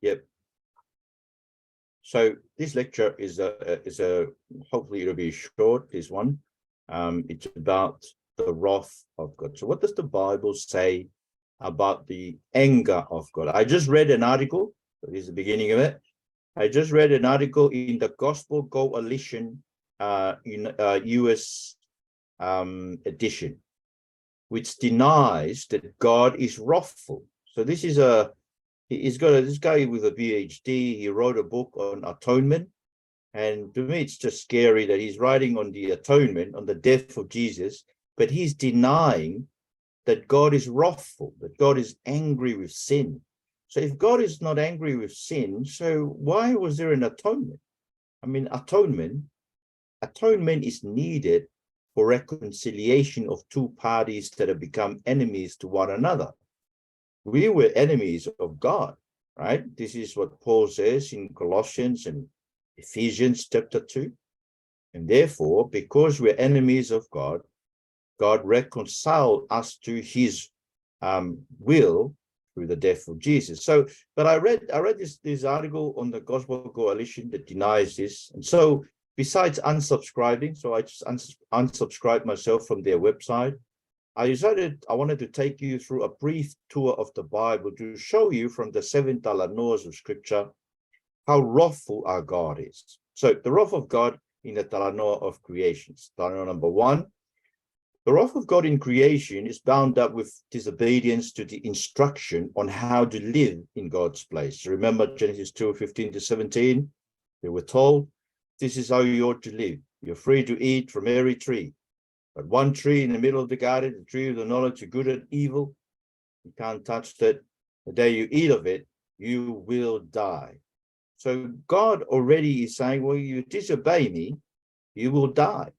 Yep. So this lecture is a hopefully it'll be short. This one, it's about the wrath of God. So what does the Bible say about the anger of God? I just read an article. So this is the beginning of it. I just read an article in the Gospel Coalition in US edition, which denies that God is wrathful. So this is this guy with a PhD. He wrote a book on atonement, and to me, it's just scary that he's writing on the atonement, on the death of Jesus, but he's denying that God is wrathful, that God is angry with sin. So if God is not angry with sin, so why was there an atonement? I mean, atonement is needed for reconciliation of two parties that have become enemies to one another. We were enemies of God, right? This is what Paul says in Colossians and Ephesians chapter 2. And therefore, because we're enemies of God, God reconciled us to his will through the death of Jesus. So, but I read this article on the Gospel Coalition that denies this. And so besides unsubscribing, so I just unsubscribed myself from their website, I decided I wanted to take you through a brief tour of the Bible to show you from the 7 talanoas of Scripture how wrathful our God is. So the wrath of God in the talanoa of creations. Talanoa number 1. The wrath of God in creation is bound up with disobedience to the instruction on how to live in God's place. Remember Genesis 2:15-17? They were told, this is how you ought to live. You're free to eat from every tree. But one tree in the middle of the garden, the tree of the knowledge of good and evil, you can't touch that. The day you eat of it, you will die. So God already is saying, well, you disobey me, you will die.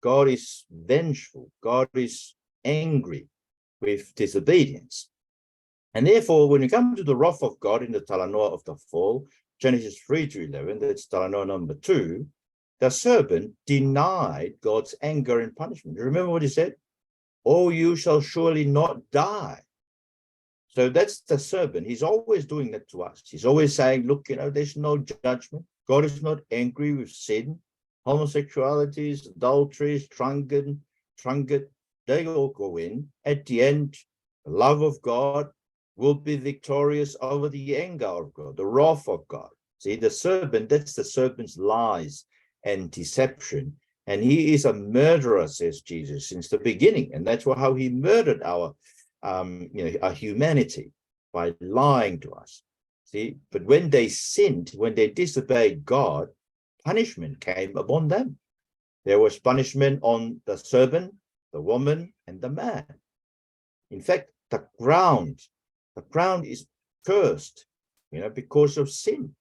God is vengeful. God is angry with disobedience. And therefore, when you come to the wrath of God in the talanoa of the fall, Genesis 3-11, that's talanoa number 2, the serpent denied God's anger and punishment. Remember what he said? Oh, you shall surely not die. So that's the serpent. He's always doing that to us. He's always saying, look, there's no judgment. God is not angry with sin. Homosexualities, adulteries, drunkard, they all go in. At the end, the love of God will be victorious over the anger of God, the wrath of God. See, the serpent, that's the serpent's lies and deception. And he is a murderer, says Jesus, since the beginning. And that's how he murdered our humanity, by lying to us. See, but when they sinned, when they disobeyed God, punishment came upon them. There was punishment on the serpent, the woman, and the man. In fact, the ground is cursed, because of sin.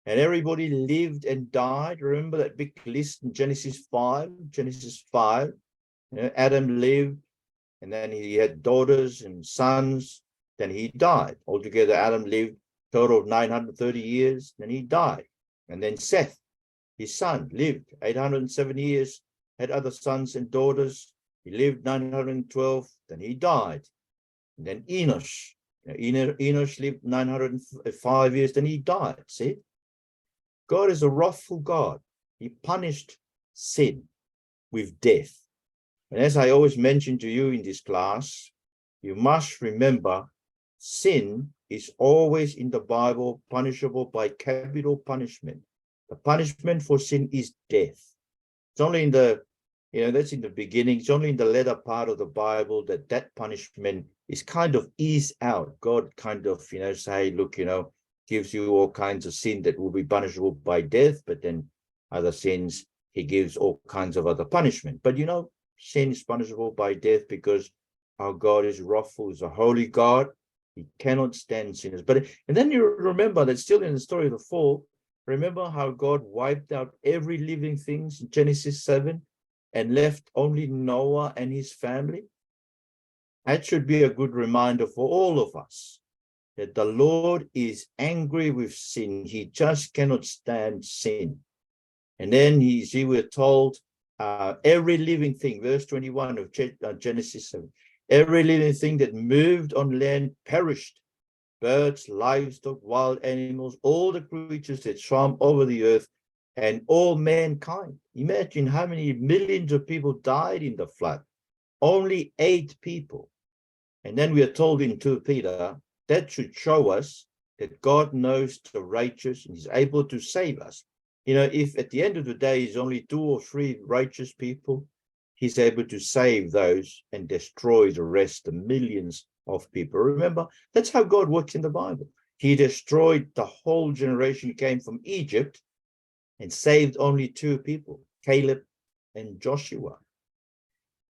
And everybody lived and died. Remember that big list in Genesis 5? Adam lived, and then he had daughters and sons, then he died. Altogether, Adam lived a total of 930 years, then he died. And then Seth, his son, lived 870 years, had other sons and daughters. He lived 912, then he died. And then Enosh lived 905 years, then he died. See? God is a wrathful God. He punished sin with death. And as I always mention to you in this class, you must remember sin is always in the Bible punishable by capital punishment. The punishment for sin is death. It's only in the, that's in the beginning. It's only in the latter part of the Bible that punishment is kind of eased out. God kind of, say, look, gives you all kinds of sin that will be punishable by death, but then other sins, he gives all kinds of other punishment. But, sin is punishable by death because our God is wrathful, is a holy God. He cannot stand sinners. And then you remember that still in the story of the fall, remember how God wiped out every living thing in Genesis 7 and left only Noah and his family? That should be a good reminder for all of us that the Lord is angry with sin. He just cannot stand sin. And then we're told every living thing, verse 21 of Genesis 7, every living thing that moved on land perished. birds, livestock, wild animals, all the creatures that swam over the earth, and all mankind. Imagine how many millions of people died in the flood. Only 8 people. And then we are told in 2 Peter, that should show us that God knows the righteous and is able to save us. You know, if at the end of the day is only 2 or 3 righteous people, he's able to save those and destroy the rest, the millions of people. Remember, that's how God works in the Bible. He destroyed the whole generation who came from Egypt and saved only 2 people, Caleb and Joshua.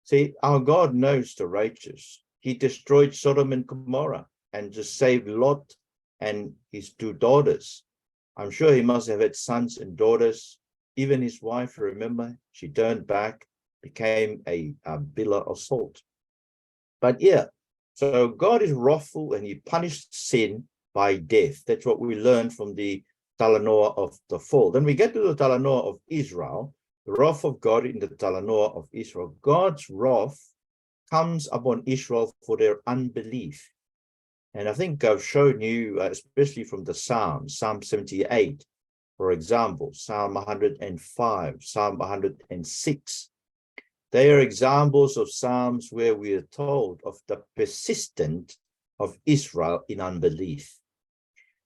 See, our God knows the righteous. He destroyed Sodom and Gomorrah and just saved Lot and his 2 daughters. I'm sure he must have had sons and daughters. Even his wife, remember, she turned back, became a pillar of salt. But yeah, so God is wrathful and he punished sin by death. That's what we learned from the Talanoa of the fall. Then we get to the Talanoa of Israel, the wrath of God in the Talanoa of Israel. God's wrath comes upon Israel for their unbelief. And I think I've shown you, especially from the Psalms, Psalm 78, for example, Psalm 105, Psalm 106. They are examples of Psalms where we are told of the persistence of Israel in unbelief.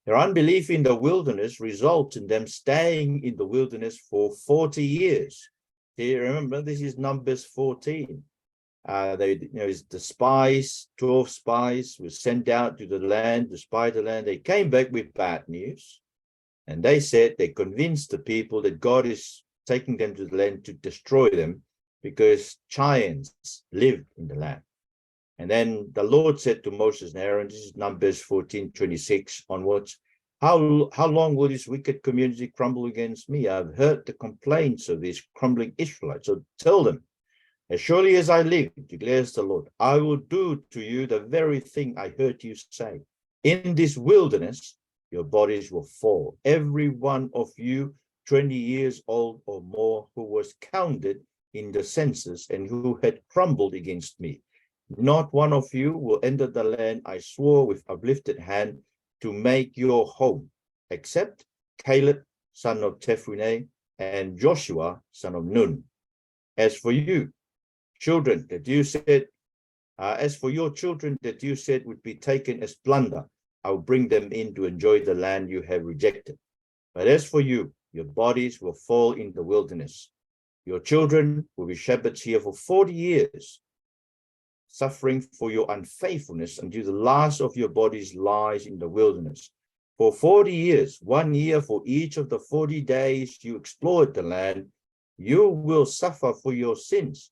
Their unbelief in the wilderness results in them staying in the wilderness for 40 years. Do you remember? This is Numbers 14. The spies, 12 spies were sent out to the land to spy the land. They came back with bad news. And they said, they convinced the people that God is taking them to the land to destroy them because giants live in the land. And then the Lord said to Moses and Aaron, this is Numbers 14:26 onwards, how long will this wicked community crumble against me? I've heard the complaints of these crumbling Israelites. So tell them, as surely as I live, declares the Lord, I will do to you the very thing I heard you say. In this wilderness, your bodies will fall. Every one of you, 20 years old or more, who was counted in the census and who had crumbled against me. Not one of you will enter the land I swore with uplifted hand to make your home, except Caleb, son of Jephunneh, and Joshua, son of Nun. As for you, children that you said, as for your children that you said would be taken as plunder, I will bring them in to enjoy the land you have rejected. But as for you, your bodies will fall in the wilderness. Your children will be shepherds here for 40 years, suffering for your unfaithfulness until the last of your bodies lies in the wilderness. For 40 years, 1 year for each of the 40 days you explored the land, you will suffer for your sins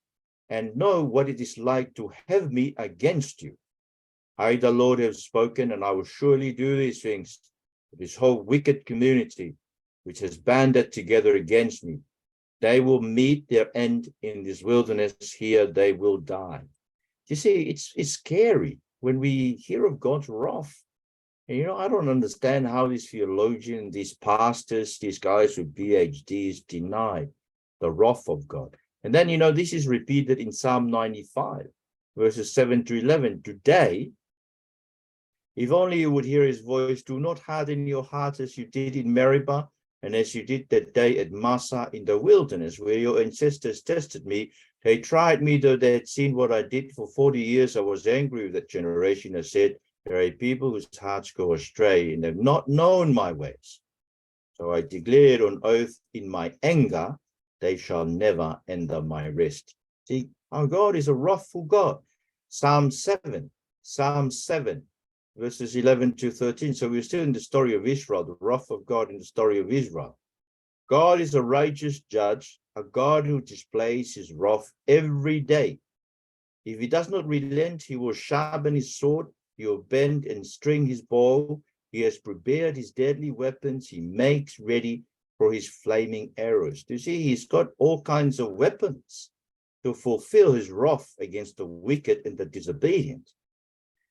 and know what it is like to have me against you. I, the Lord, have spoken, and I will surely do these things to this whole wicked community, which has banded together against me. They will meet their end in this wilderness. Here they will die. You see, it's scary when we hear of God's wrath. And, I don't understand how these theologians, these pastors, these guys with PhDs deny the wrath of God. And then, this is repeated in Psalm 95, verses 7 to 11. Today, if only you would hear his voice, do not harden your heart as you did in Meribah, and as you did that day at Massah in the wilderness, where your ancestors tested me. They tried me, though they had seen what I did. For 40 years I was angry with that generation. I said, there are a people whose hearts go astray, and have not known my ways. So I declared on oath in my anger, they shall never enter my rest. See, our God is a wrathful God. Psalm 7, verses 11 to 13. So we're still in the story of Israel, the wrath of God in the story of Israel. God is a righteous judge, a God who displays his wrath every day. If he does not relent, he will sharpen his sword, he will bend and string his bow. He has prepared his deadly weapons, he makes ready for his flaming arrows. You see, he's got all kinds of weapons to fulfill his wrath against the wicked and the disobedient.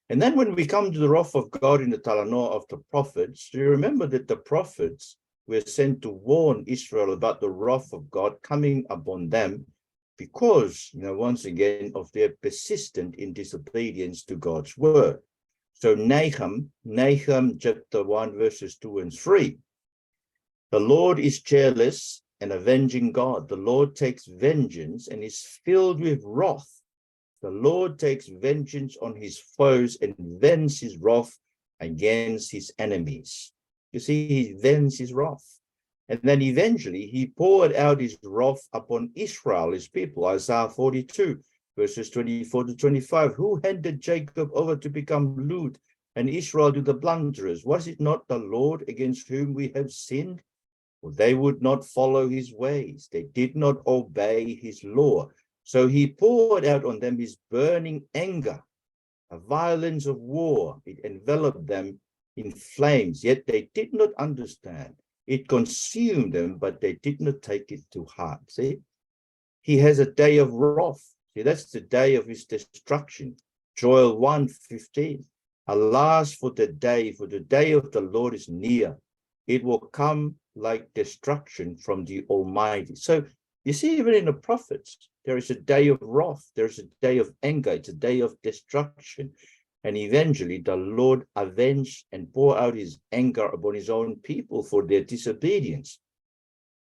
And then when we come to the wrath of God in the Talanoa of the prophets, you remember that the prophets were sent to warn Israel about the wrath of God coming upon them because, once again, of their persistent in disobedience to God's word. So Nahum chapter 1, verses 2 and 3. The Lord is jealous and avenging God. The Lord takes vengeance and is filled with wrath. The Lord takes vengeance on his foes and vents his wrath against his enemies. You see, he vents his wrath. And then eventually he poured out his wrath upon Israel, his people. Isaiah 42, verses 24 to 25. Who handed Jacob over to become lewd and Israel to the plunderers? Was it not the Lord against whom we have sinned? For they would not follow his ways. They did not obey his law. So he poured out on them his burning anger, a violence of war. It enveloped them in flames, yet they did not understand. It consumed them, but they did not take it to heart. See, he has a day of wrath. See, that's the day of his destruction. Joel 1:15. Alas, for the day of the Lord is near. It will come like destruction from the Almighty. So you see, even in the prophets, there is a day of wrath. There's a day of anger. It's a day of destruction. And eventually the Lord avenged and poured out his anger upon his own people for their disobedience.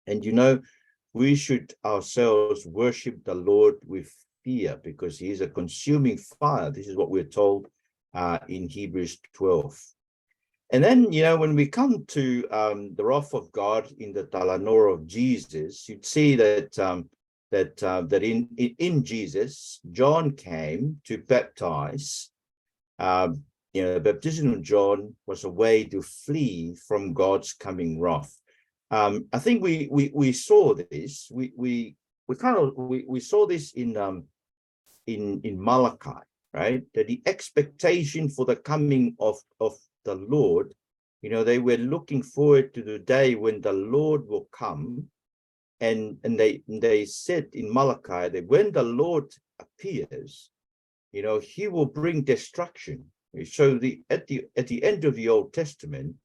And you know, we should ourselves worship the Lord with fear because he is a consuming fire. This is what we're told in Hebrews 12. And then, you know, when we come to the wrath of God in the Talanor of Jesus, you'd see that that in Jesus, John came to baptize. You know, the baptism of John was a way to flee from God's coming wrath. I think we saw this. We saw this in Malachi, right? That the expectation for the coming of the Lord, you know, they were looking forward to the day when the Lord will come, and they said in Malachi that when the Lord appears, you know, he will bring destruction. So at the end of the Old Testament,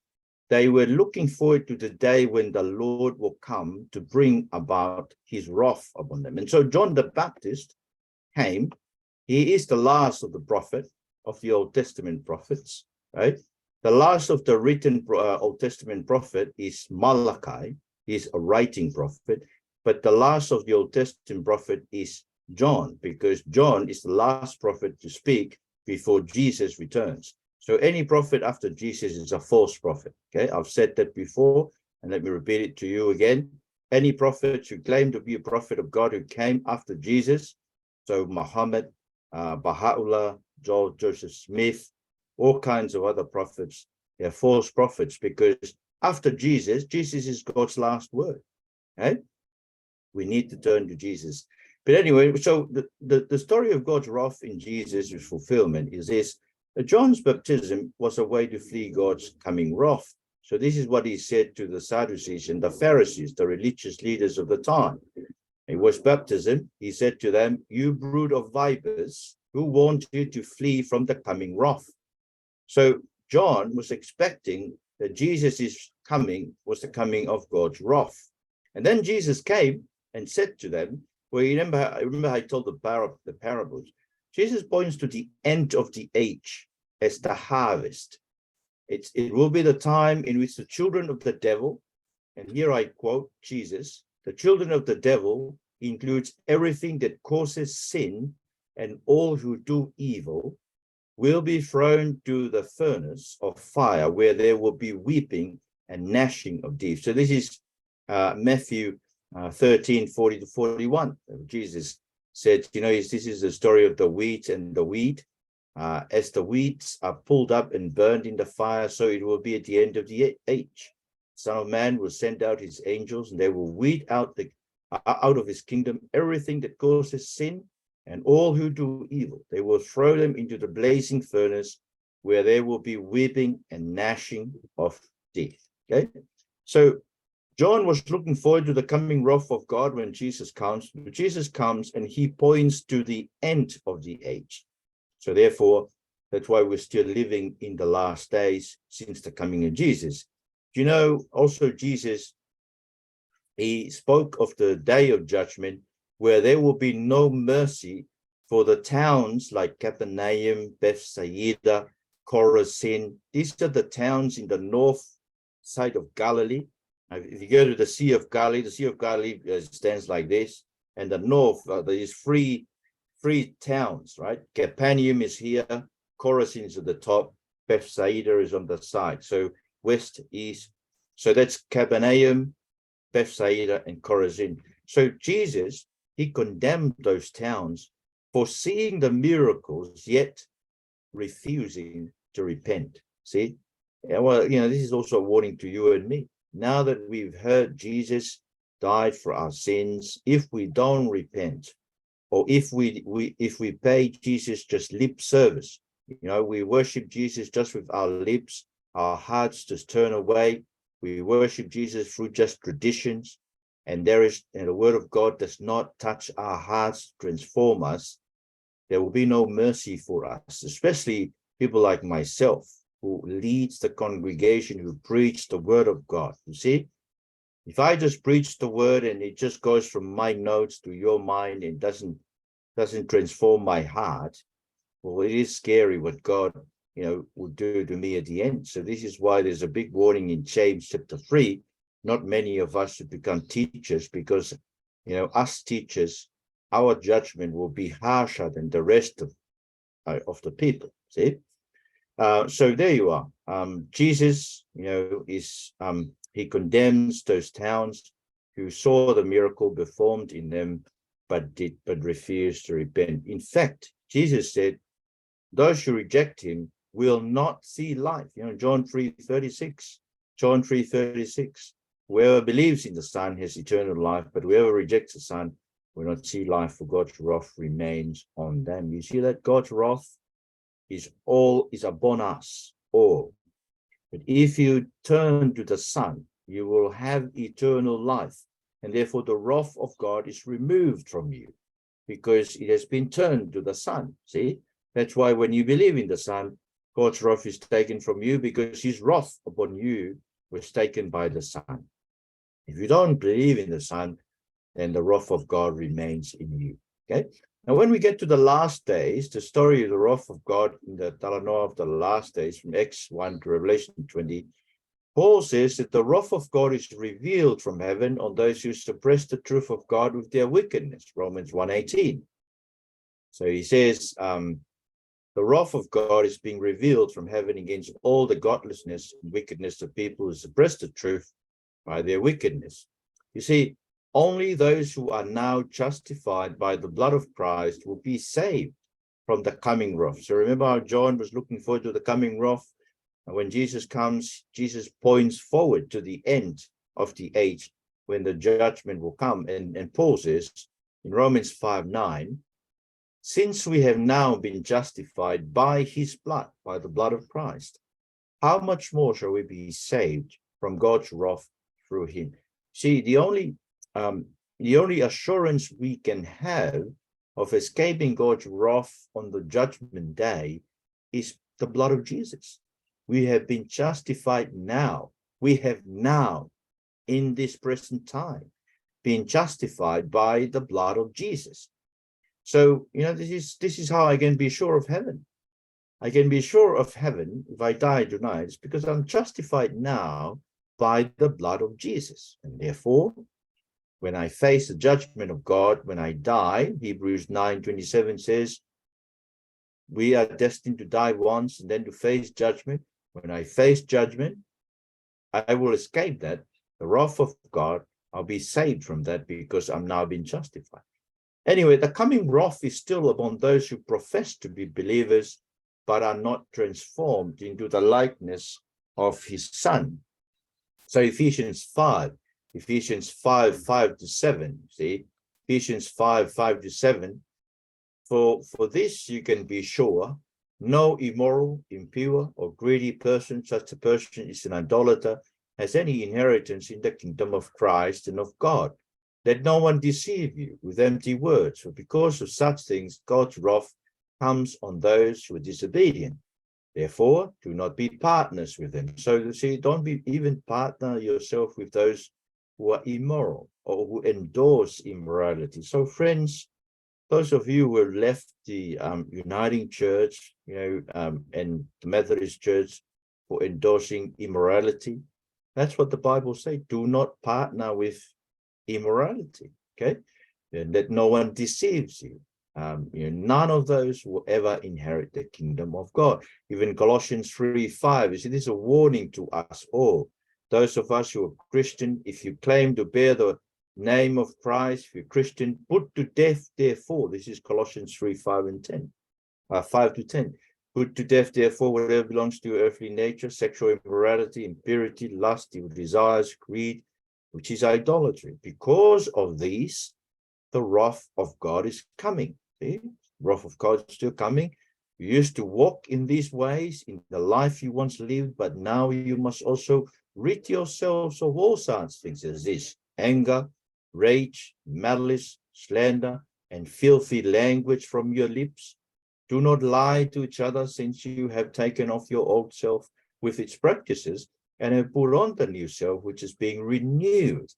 they were looking forward to the day when the Lord will come to bring about his wrath upon them. And so John the Baptist came. He is the last of the prophet of the Old Testament prophets, right? The last of the written Old Testament prophet is Malachi. He's a writing prophet. But the last of the Old Testament prophet is John, because John is the last prophet to speak before Jesus returns. So any prophet after Jesus is a false prophet. Okay, I've said that before, and let me repeat it to you again. Any prophet who claimed to be a prophet of God who came after Jesus, so Muhammad, Baha'u'llah, Joseph Smith, all kinds of other prophets, they're false prophets, because after Jesus, Jesus is God's last word. Okay? We need to turn to Jesus. But anyway, so the story of God's wrath in Jesus' fulfillment is this. John's baptism was a way to flee God's coming wrath. So this is what he said to the Sadducees and the Pharisees, the religious leaders of the time. It was baptism. He said to them, "You brood of vipers, who warned you to flee from the coming wrath?" So John was expecting that Jesus' coming was the coming of God's wrath. And then Jesus came and said to them, well, you remember I told the parables. Jesus points to the end of the age as the harvest. It will be the time in which the children of the devil, and here I quote Jesus, the children of the devil includes everything that causes sin, and all who do evil will be thrown to the furnace of fire, where there will be weeping and gnashing of teeth. So this is Matthew 13:40 to 41. Jesus said, you know, this is the story of the wheat and the weed. As the weeds are pulled up and burned in the fire, so it will be at the end of the age. Son of Man will send out his angels, and they will weed out of his kingdom everything that causes sin, and all who do evil. They will throw them into the blazing furnace, where there will be weeping and gnashing of teeth. Okay, so John was looking forward to the coming wrath of God when Jesus comes. Jesus comes and he points to the end of the age. So therefore, that's why we're still living in the last days since the coming of Jesus. You know, also Jesus, he spoke of the day of judgment where there will be no mercy for the towns like Capernaum, Bethsaida, Chorazin. These are the towns in the north side of Galilee. If you go to the Sea of Galilee, the Sea of Galilee stands like this, and the north, there is three towns, right? Capernaum is here, Chorazin is at the top, Bethsaida is on the side. So west, east. So that's Capernaum, Bethsaida, and Chorazin. So Jesus, he condemned those towns for seeing the miracles, yet refusing to repent. See? Yeah, well, this is also a warning to you and me. Now that we've heard Jesus died for our sins, if we don't repent, or if we pay Jesus just lip service, we worship Jesus just with our lips, our hearts just turn away. We worship Jesus through just traditions, and the word of God does not touch our hearts, transform us. There will be no mercy for us, especially people like myself, who leads the congregation, who preach the word of God. You see, if I just preach the word and it just goes from my notes to your mind and doesn't transform my heart, well, it is scary what God, will do to me at the end. So this is why there's a big warning in James chapter 3. Not many of us should become teachers, because, us teachers, our judgment will be harsher than the rest of the people. See? So there you are. Jesus, he condemns those towns who saw the miracle performed in them, but refused to repent. In fact, Jesus said, those who reject him will not see life. John 3:36. John 3:36. Whoever believes in the Son has eternal life, but whoever rejects the Son will not see life, for God's wrath remains on them. You see that God's wrath is upon us all. But if you turn to the Son, you will have eternal life. And therefore the wrath of God is removed from you, because it has been turned to the Son. See? That's why when you believe in the Son, God's wrath is taken from you, because his wrath upon you was taken by the Son. If you don't believe in the Son, then the wrath of God remains in you. Okay? Now, when we get to the last days, the story of the wrath of God in the Talanoa of the last days, from Acts 1 to Revelation 20, Paul says that the wrath of God is revealed from heaven on those who suppress the truth of God with their wickedness, Romans 1:18. So he says, the wrath of God is being revealed from heaven against all the godlessness and wickedness of people who suppress the truth by their wickedness. You see, only those who are now justified by the blood of Christ will be saved from the coming wrath. So remember how John was looking forward to the coming wrath? And when Jesus comes, Jesus points forward to the end of the age when the judgment will come. And Paul says in Romans 5:9, since we have now been justified by his blood, by the blood of Christ, how much more shall we be saved from God's wrath through him? See, the only assurance we can have of escaping God's wrath on the judgment day is the blood of Jesus. We have been justified now. We have now, in this present time, been justified by the blood of Jesus. So, this is how I can be sure of heaven. I can be sure of heaven if I die tonight. It's because I'm justified now by the blood of Jesus. And therefore, when I face the judgment of God, when I die, Hebrews 9:27 says, we are destined to die once and then to face judgment. When I face judgment, I will escape that, the wrath of God. I'll be saved from that because I'm now being justified. Anyway, the coming wrath is still upon those who profess to be believers, but are not transformed into the likeness of his Son. So Ephesians 5:5-7, see, Ephesians 5:5-7, for this you can be sure, no immoral, impure, or greedy person, such a person is an idolater, has any inheritance in the kingdom of Christ and of God. Let no one deceive you with empty words, for because of such things God's wrath comes on those who are disobedient. Therefore, do not be partners with them. So you see, don't be even partner yourself with those who are immoral or who endorse immorality. So friends, those of you who have left the Uniting Church, and the Methodist Church for endorsing immorality, that's what the Bible says. Do not partner with immorality, okay? And let no one deceives you. None of those will ever inherit the kingdom of God. Even Colossians 3:5, you see, this is a warning to us all. Those of us who are Christian, if you claim to bear the name of Christ, if you're Christian, put to death, therefore. This is Colossians 3:5-10. 5-10. Put to death, therefore, whatever belongs to your earthly nature: sexual immorality, impurity, lust, evil desires, greed, which is idolatry. Because of these, the wrath of God is coming. See, wrath of God is still coming. You used to walk in these ways in the life you once lived, but now you must also rid yourselves of all such things as this: anger, rage, malice, slander, and filthy language from your lips. Do not lie to each other, since you have taken off your old self with its practices and have put on the new self, which is being renewed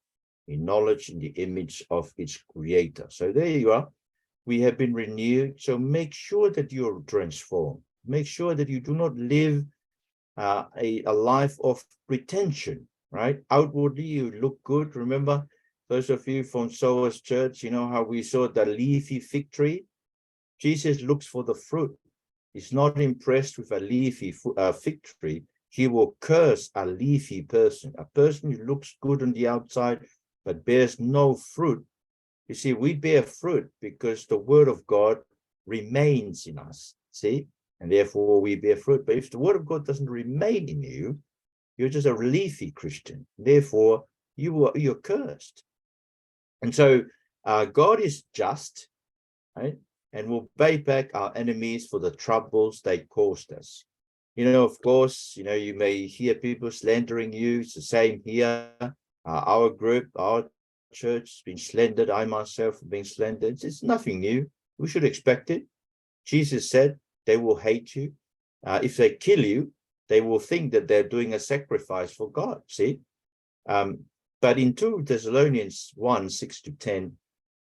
in knowledge in the image of its creator. So there you are. We have been renewed. So make sure that you're transformed. Make sure that you do not live a life of pretension, right? Outwardly, you look good. Remember, those of you from Sower's Church, you know how we saw the leafy fig tree? Jesus looks for the fruit. He's not impressed with a leafy fig tree. He will curse a leafy person, a person who looks good on the outside but bears no fruit. You see, we bear fruit because the word of God remains in us, see? And therefore we bear fruit. But if the word of God doesn't remain in you, you're just a leafy Christian. Therefore, you're cursed. And so God is just, right? And will pay back our enemies for the troubles they caused us. Of course, you may hear people slandering you. It's the same here. Our group, our church has been slandered. I myself have been slandered. It's nothing new. We should expect it. Jesus said they will hate you. If they kill you, they will think that they're doing a sacrifice for God, see? But in 2 Thessalonians 1:6-10,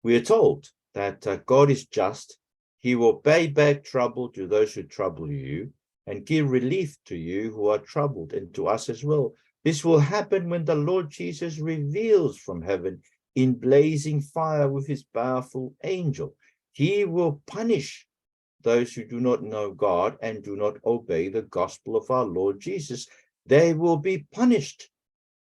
we are told that God is just. He will pay back trouble to those who trouble you and give relief to you who are troubled, and to us as well. This will happen when the Lord Jesus reveals from heaven in blazing fire with his powerful angel. He will punish those who do not know God and do not obey the gospel of our Lord Jesus. They will be punished.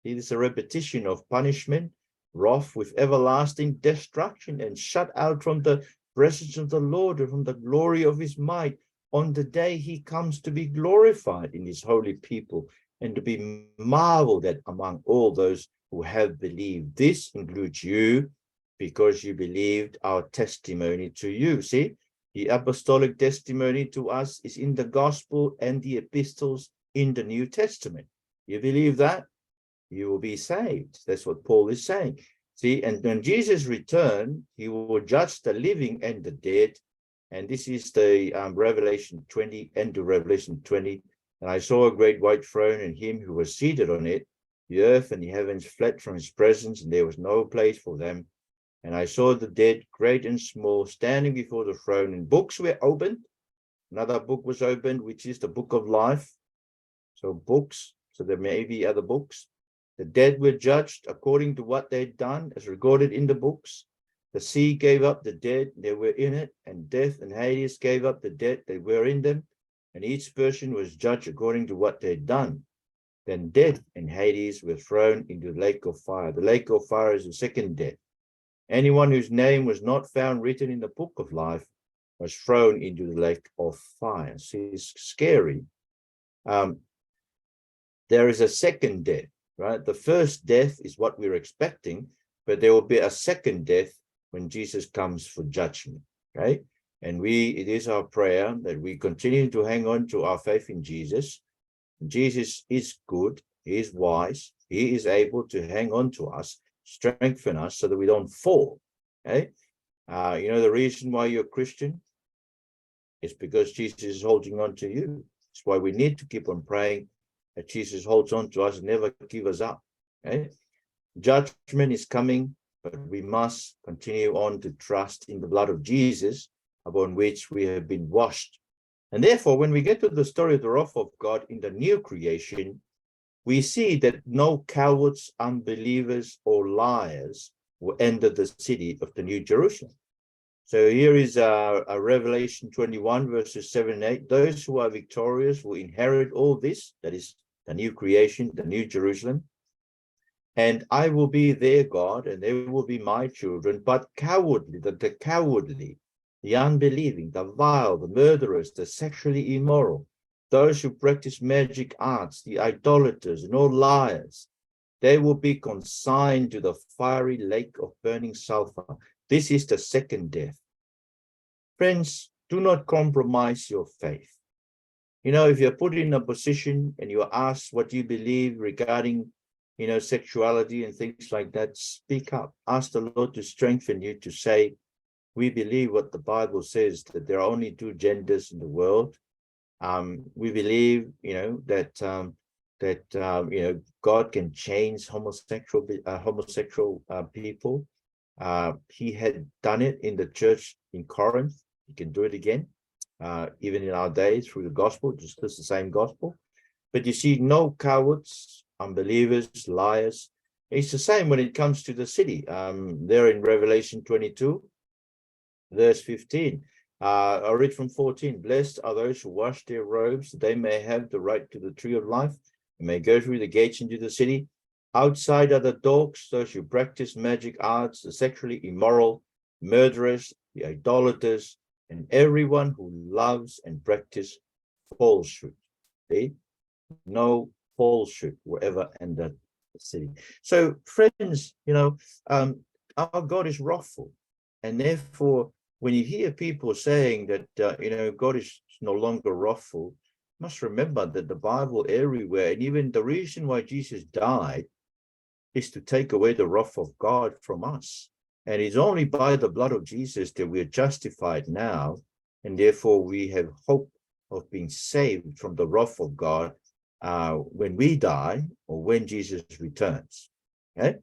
It is a repetition of punishment, wrath with everlasting destruction, and shut out from the presence of the Lord and from the glory of his might on the day he comes to be glorified in his holy people and to be marveled at among all those who have believed. This includes you, because you believed our testimony to you. See, the apostolic testimony to us is in the gospel and the epistles in the New Testament. You believe that? You will be saved. That's what Paul is saying. See, and when Jesus returns, he will judge the living and the dead. And this is the Revelation 20, end of Revelation 20. And I saw a great white throne and him who was seated on it. The earth and the heavens fled from his presence, and there was no place for them. And I saw the dead, great and small, standing before the throne, and books were opened. Another book was opened, which is the book of life. So books, so there may be other books. The dead were judged according to what they'd done, as recorded in the books. The sea gave up the dead that were in it, and death and Hades gave up the dead that were in them, and each person was judged according to what they'd done. Then death and Hades were thrown into the lake of fire. The lake of fire is the second death. Anyone whose name was not found written in the book of life was thrown into the lake of fire. See, it's scary. There is a second death, right? The first death is what we're expecting, but there will be a second death when Jesus comes for judgment, right? And it is our prayer that we continue to hang on to our faith in Jesus. Jesus is good, he is wise, he is able to hang on to us, strengthen us so that we don't fall, okay? The reason why you're a Christian is because Jesus is holding on to you. That's why we need to keep on praying that Jesus holds on to us and never give us up, okay? Judgment is coming, but we must continue on to trust in the blood of Jesus, upon which we have been washed. And therefore, when we get to the story of the wrath of God in the new creation, we see that no cowards, unbelievers, or liars will enter the city of the New Jerusalem. So here is a Revelation 21, verses 7 and 8. Those who are victorious will inherit all this, that is the new creation, the New Jerusalem. And I will be their God, and they will be my children. But cowardly, the cowardly, the unbelieving, the vile, the murderers, the sexually immoral, those who practice magic arts, the idolaters, and all liars, they will be consigned to the fiery lake of burning sulfur. This is the second death. Friends, do not compromise your faith. You know, if you're put in a position and you're asked what you believe regarding, sexuality and things like that, speak up. Ask the Lord to strengthen you to say, we believe what the Bible says, that there are only two genders in the world. We believe, that God can change homosexual people. He had done it in the church in Corinth. He can do it again, even in our days through the gospel, just the same gospel. But you see, no cowards, unbelievers, liars. It's the same when it comes to the city. There in Revelation 22, verse 15. I'll read from 14. Blessed are those who wash their robes, that they may have the right to the tree of life, and may go through the gates into the city. Outside are the dogs, those who practice magic arts, the sexually immoral, murderers, the idolaters, and everyone who loves and practices falsehood. See? No falsehood will ever enter the city. So, friends, our God is wrathful, and therefore, when you hear people saying that, God is no longer wrathful, you must remember that the Bible everywhere, and even the reason why Jesus died, is to take away the wrath of God from us. And it's only by the blood of Jesus that we are justified now, and therefore we have hope of being saved from the wrath of God when we die or when Jesus returns. Okay?